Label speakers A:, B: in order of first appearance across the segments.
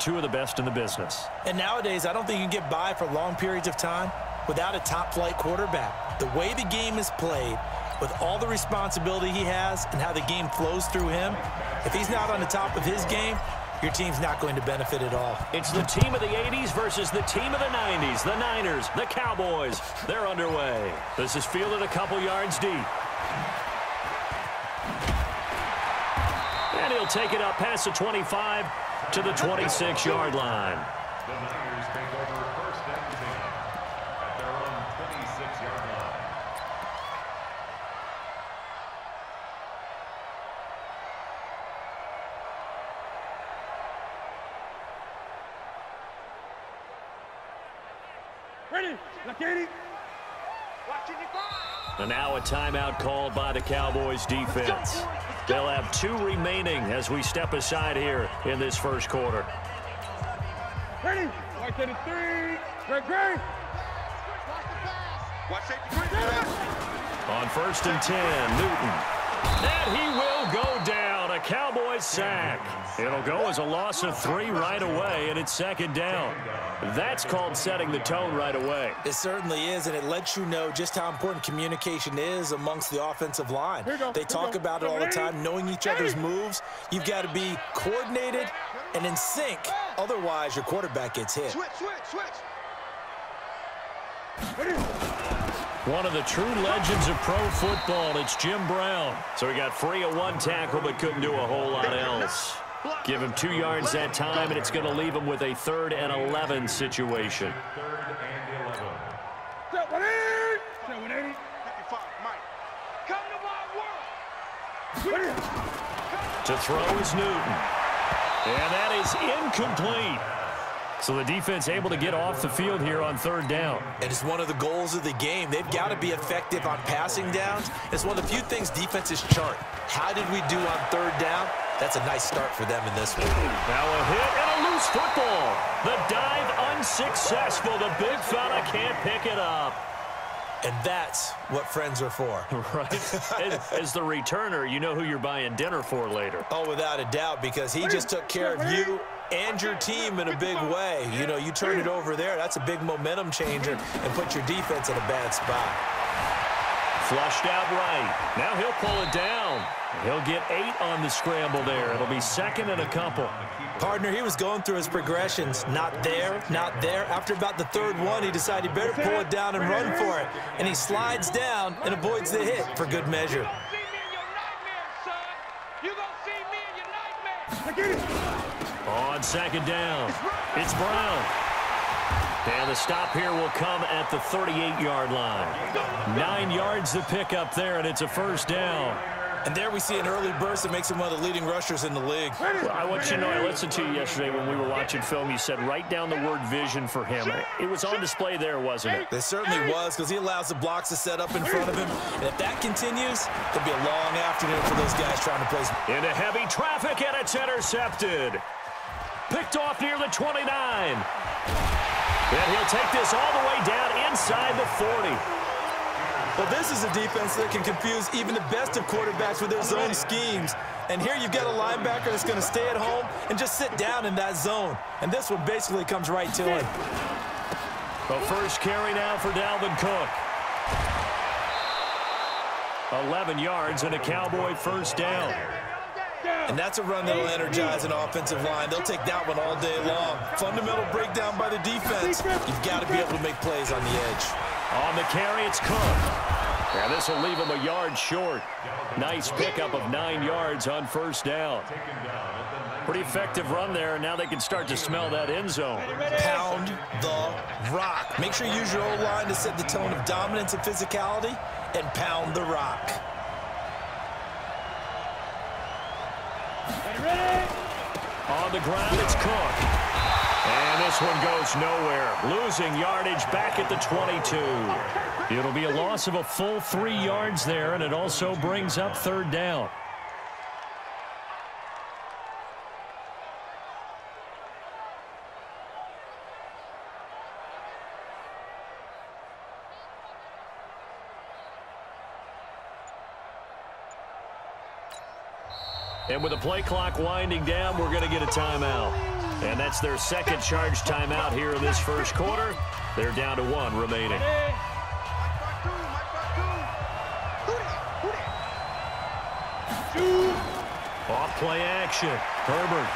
A: Two of the best in the business.
B: And nowadays, I don't think you can get by for long periods of time without a top-flight quarterback. The way the game is played, with all the responsibility he has and how the game flows through him, if he's not on the top of his game, your team's not going to benefit at all.
A: It's the team of the 80s versus the team of the 90s. The Niners, the Cowboys, they're underway. This is fielded a couple yards deep. And he'll take it up past the 25 to the 26-yard line.
C: The Niners take over first and 10 at their own 26-yard line.
D: Ready, look at it.
A: And now a timeout called by the Cowboys defense. They'll have 2 remaining as we step aside here in this first quarter.
D: Ready, watch it, 3, great.
A: On first and 10, Newton. And he will go down. A Cowboys sack. It'll go as a loss of 3 right away, and it's second down. That's called setting the tone right away.
B: It certainly is, and it lets you know just how important communication is amongst the offensive line. They talk about it all the time, knowing each other's moves. You've got to be coordinated and in sync. Otherwise, your quarterback gets hit.
D: Switch.
A: One of the true legends of pro football, it's Jim Brown. So he got free of 1 tackle but couldn't do a whole lot else. Give him 2 yards that time, and it's going to leave him with a 3rd and 11 situation.
C: 3rd and 11.
D: Set 180.
A: To throw is Newton. And that is incomplete. So the defense able to get off the field here on 3rd down.
B: And it's one of the goals of the game. They've got to be effective on passing downs. It's one of the few things defenses chart. How did we do on 3rd down? That's a nice start for them in this one.
A: Now a hit and a loose football. The dive unsuccessful. The big fella can't pick it up.
B: And that's what friends are for.
A: Right. As the returner, you know who you're buying dinner for later.
B: Oh, without a doubt, because he just took care of you and your team in a big way. You know, you turn it over there, that's a big momentum changer and put your defense in a bad spot.
A: Flushed out right. Now he'll pull it down. He'll get 8 on the scramble there. It'll be 2nd and a couple.
B: Partner, he was going through his progressions. Not there, not there. After about the 3rd one, he decided he better pull it down and run for it. And he slides down and avoids the hit for good measure.
A: On 2nd down, it's Brown. And the stop here will come at the 38-yard line. 9 yards to pick up there, and it's a 1st down.
B: And there we see an early burst that makes him one of the leading rushers in the league.
A: Well, I want you to know, I listened to you yesterday when we were watching film. You said write down the word vision for him. It was on display there, wasn't it?
B: It certainly was, because he allows the blocks to set up in front of him. And if that continues, it'll be a long afternoon for those guys trying to place.
A: Into heavy traffic, and it's intercepted. Picked off near the 29. And he'll take this all the way down inside the 40.
B: Well, this is a defense that can confuse even the best of quarterbacks with their zone schemes. And here you've got a linebacker that's going to stay at home and just sit down in that zone. And this one basically comes right to him.
A: The first carry now for Dalvin Cook. 11 yards and a Cowboy 1st down.
B: And that's a run that'll energize an offensive line. They'll take that one all day long. Fundamental breakdown by the defense. You've got to be able to make plays on the edge.
A: On the carry, it's Cook. And this will leave him a yard short. Nice pickup of 9 yards on 1st down. Pretty effective run there, and now they can start to smell that end zone.
B: Pound the rock. Make sure you use your O-line to set the tone of dominance and physicality, and pound the rock.
A: On the ground, it's Cook. And this one goes nowhere. Losing yardage back at the 22. It'll be a loss of a full 3 yards there, and it also brings up 3rd down. And with the play clock winding down, we're going to get a timeout. And that's their second charge timeout here in this first quarter. They're down to 1 remaining. Off play action. Herbert.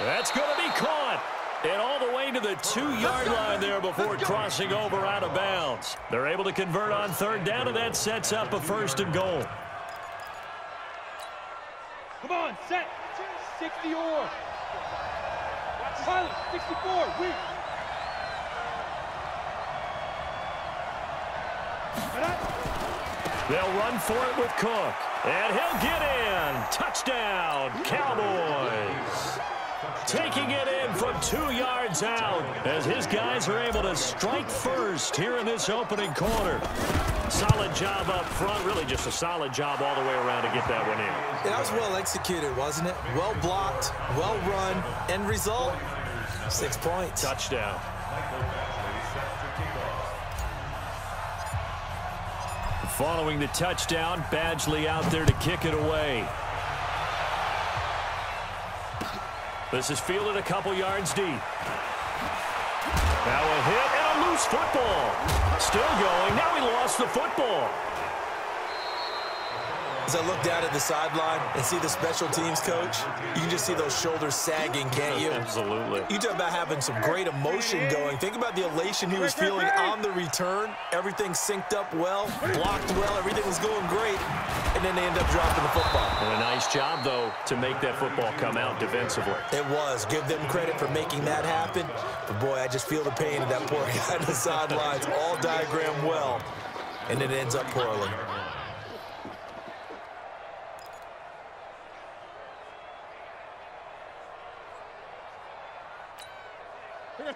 A: That's going to be caught. And all the way to the 2-yard line there before crossing over out of bounds. They're able to convert on third down, and that sets up a 1st and goal.
D: Come on, set. 60 or. Pilot, 64, weak.
A: They'll run for it with Cook. And he'll get in. Touchdown, Cowboys. Taking it in from 2 yards out as his guys are able to strike first here in this opening quarter. Solid job up front. Really just a solid job all the way around to get that one in.
B: Yeah, that was well executed, wasn't it? Well blocked, well run. End result, 6 points.
A: Touchdown. Following the touchdown, Badgley out there to kick it away. This is fielded a couple yards deep. Now a hit and a loose football. Still going. Now he lost the football.
B: As I look down at the sideline and see the special teams coach, you can just see those shoulders sagging, can't you?
A: Absolutely.
B: You talk about having some great emotion going. Think about the elation he was feeling on the return. Everything synced up well, blocked well, everything was going great, and then they end up dropping the football.
A: And a nice job, though, to make that football come out defensively.
B: It was. Give them credit for making that happen. But, boy, I just feel the pain of that poor guy on the sidelines, all diagrammed well, and it ends up poorly.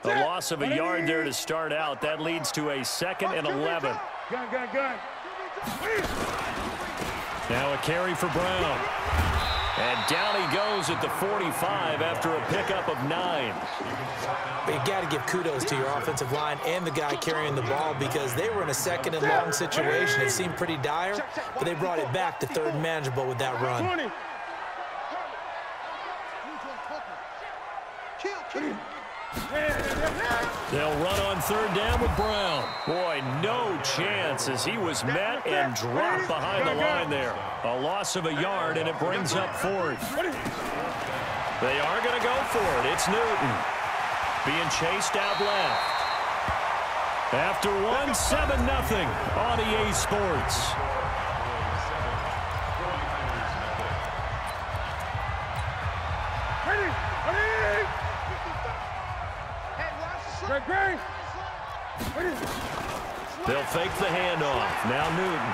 A: A loss of a yard there to start out. That leads to a 2nd and 11.
D: Gun.
A: Now a carry for Brown. And down he goes at the 45 after a pickup of 9.
B: But you got to give kudos to your offensive line and the guy carrying the ball because they were in a 2nd and long situation. It seemed pretty dire, but they brought it back to 3rd and manageable with that run.
A: They'll run on 3rd down with Brown. Boy, no chance as he was met and dropped behind the line there. A loss of a yard, and it brings up 4th. They are going to go for it. It's Newton being chased out left. After 1, 7-0 on EA Sports. They'll fake the handoff. Now Newton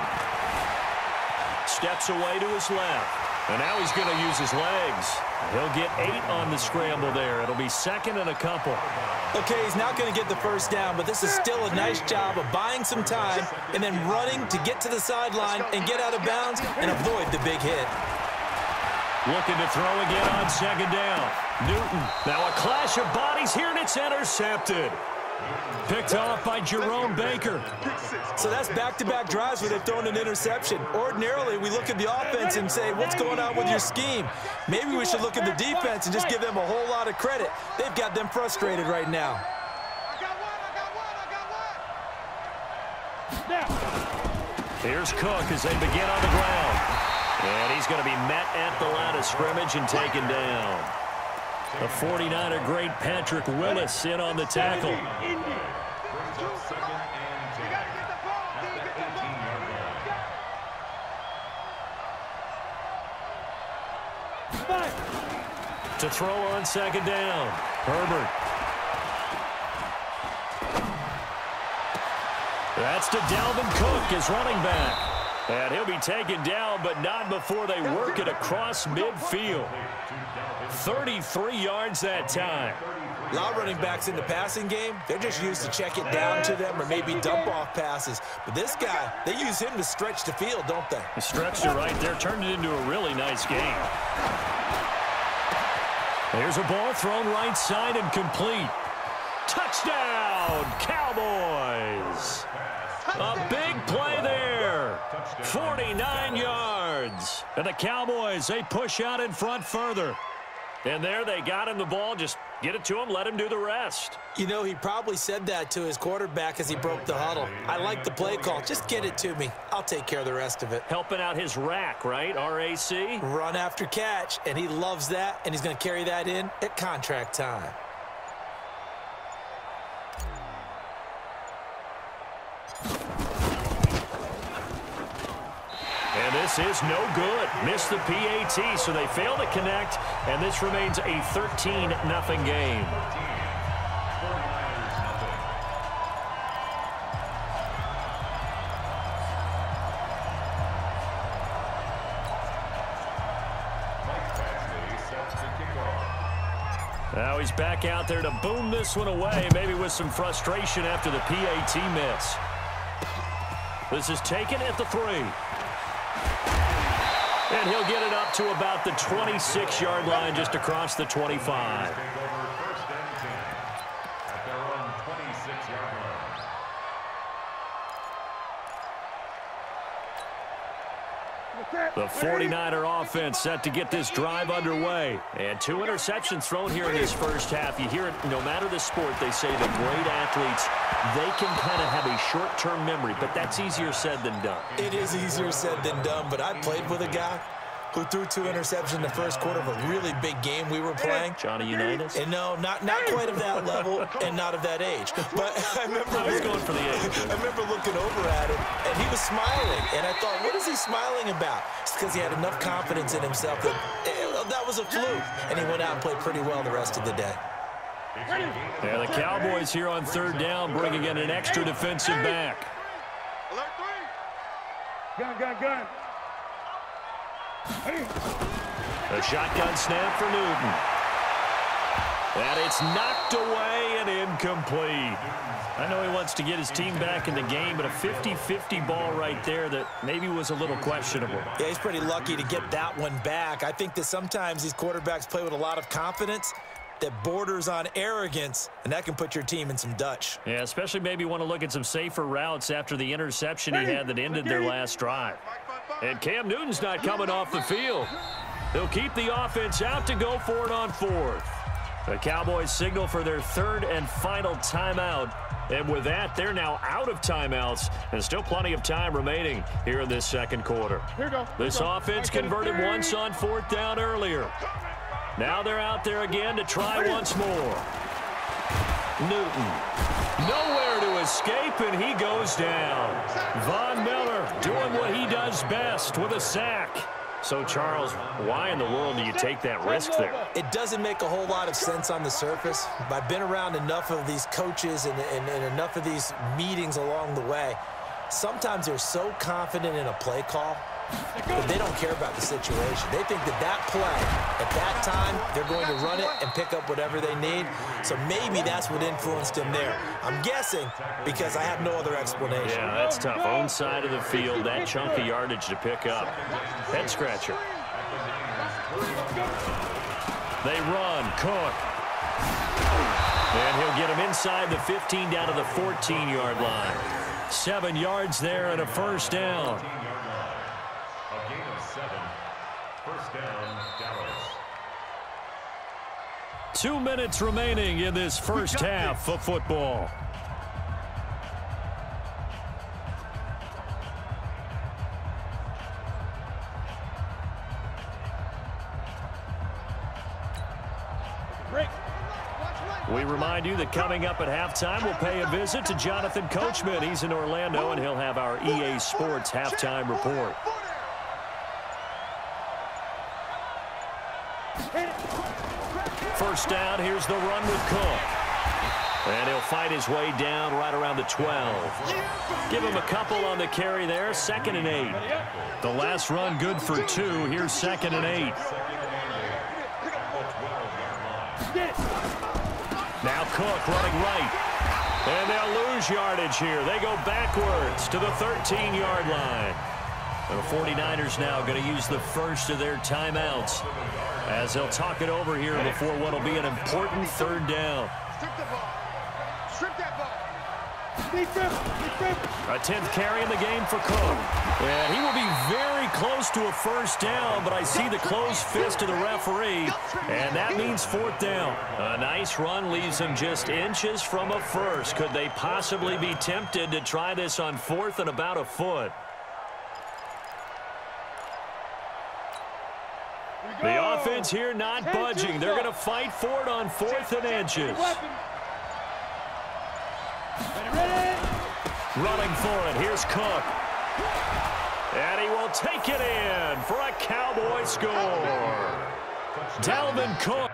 A: steps away to his left. And now he's going to use his legs. He'll get 8 on the scramble there. It'll be 2nd and a couple.
B: Okay, he's not going to get the first down, but this is still a nice job of buying some time and then running to get to the sideline and get out of bounds and avoid the big hit.
A: Looking to throw again on 2nd down. Newton. Now a clash of bodies here, and it's intercepted. Picked off by Jerome Baker.
B: So that's back-to-back drives where they've thrown an interception. Ordinarily, we look at the offense and say, what's going on with your scheme? Maybe we should look at the defense and just give them a whole lot of credit. They've got them frustrated right now.
A: Here's Cook as they begin on the ground. And he's going to be met at the line of scrimmage and taken down. The 49er great Patrick Willis in on the tackle. To throw on 2nd down. Herbert. That's to Dalvin Cook, his running back. And he'll be taken down, but not before they work it across midfield. 33 yards that time.
B: A lot of running backs in the passing game, they're just used to check it down to them or maybe dump off passes. But this guy, they use him to stretch the field, don't they?
A: The stretch it right there turned it into a really nice game. There's a ball thrown right side and complete. Touchdown, Cowboys. A big play there. 49 yards. And the Cowboys, they push out in front further. And there they got him the ball. Just get it to him, let him do the rest.
B: You know, he probably said that to his quarterback as he broke the huddle. I like the play call. Just get it to me. I'll take care of the rest of it.
A: Helping out his rack, right? RAC?
B: Run after catch, and he loves that, and he's going to carry that in at contract time.
A: And this is no good. Missed the PAT, so they fail to connect, and this remains a 13-0 game. Now he's back out there to boom this one away, maybe with some frustration after the PAT miss. This is taken at the 3. And he'll get it up to about the 26-yard line, just across the 25. The 49er offense set to get this drive underway. And 2 interceptions thrown here in this first half. You hear it, no matter the sport, they say the great athletes, they can kind of have a short-term memory, but that's easier said than done.
B: It is easier said than done, but I played with a guy who threw 2 interceptions in the first quarter of a really big game we were playing.
A: Johnny Unitas?
B: And no, not quite of that level and not of that age. But I remember
A: I was going for the age.
B: I remember looking over at him, and he was smiling. And I thought, what is he smiling about? It's because he had enough confidence in himself that that was a fluke. And he went out and played pretty well the rest of the day.
A: Yeah, the Cowboys here on 3rd down, bringing in an extra defensive back.
D: Alert 3. Gun.
A: A shotgun snap for Newton. And it's knocked away and incomplete. I know he wants to get his team back in the game, but a 50-50 ball right there that maybe was a little questionable.
B: Yeah, he's pretty lucky to get that one back. I think that sometimes these quarterbacks play with a lot of confidence that borders on arrogance, and that can put your team in some Dutch.
A: Yeah, especially maybe want to look at some safer routes after the interception he had that ended their last drive. And Cam Newton's not coming off the field. They'll keep the offense out to go for it on 4th. The Cowboys signal for their 3rd and final timeout. And with that, they're now out of timeouts, and still plenty of time remaining here in this second quarter. This offense converted once on 4th down earlier. Now they're out there again to try once more. Newton, nowhere to escape, and he goes down. Von Miller doing what he does best with a sack. So, Charles, why in the world do you take that risk there?
B: It doesn't make a whole lot of sense on the surface. I've been around enough of these coaches and enough of these meetings along the way. Sometimes they're so confident in a play call that they don't care about the situation. They think that that play, at that time, they're going to run it and pick up whatever they need. So maybe that's what influenced him there. I'm guessing because I have no other explanation.
A: Yeah, that's tough. Own side of the field, that chunk of yardage to pick up. Head scratcher. They run. Cook. And he'll get him inside the 15 down to the 14-yard line. 7 yards there and a first down.
C: A gain of 7. First down, Dallas.
A: 2 minutes remaining in this first half of football. We remind you that coming up at halftime, we'll pay a visit to Jonathan Coachman. He's in Orlando, and he'll have our EA Sports halftime report. First down, here's the run with Cook. And he'll fight his way down right around the 12. Give him a couple on the carry there, 2nd and 8. The last run good for 2. Here's 2nd and 8. Now Cook running right. And they'll lose yardage here. They go backwards to the 13-yard line. The 49ers now going to use the first of their timeouts as they'll talk it over here before what will be an important 3rd down. A 10th carry in the game for Cook. And he will be very close to a first down, but I see the closed fist of the referee, and that means 4th down. A nice run leaves him just inches from a first. Could they possibly be tempted to try this on 4th and about a foot? The offense here not budging. They're going to fight for it on 4th and inches. Running for it. Here's Cook. And he will take it in for a Cowboy score. Dalvin Cook.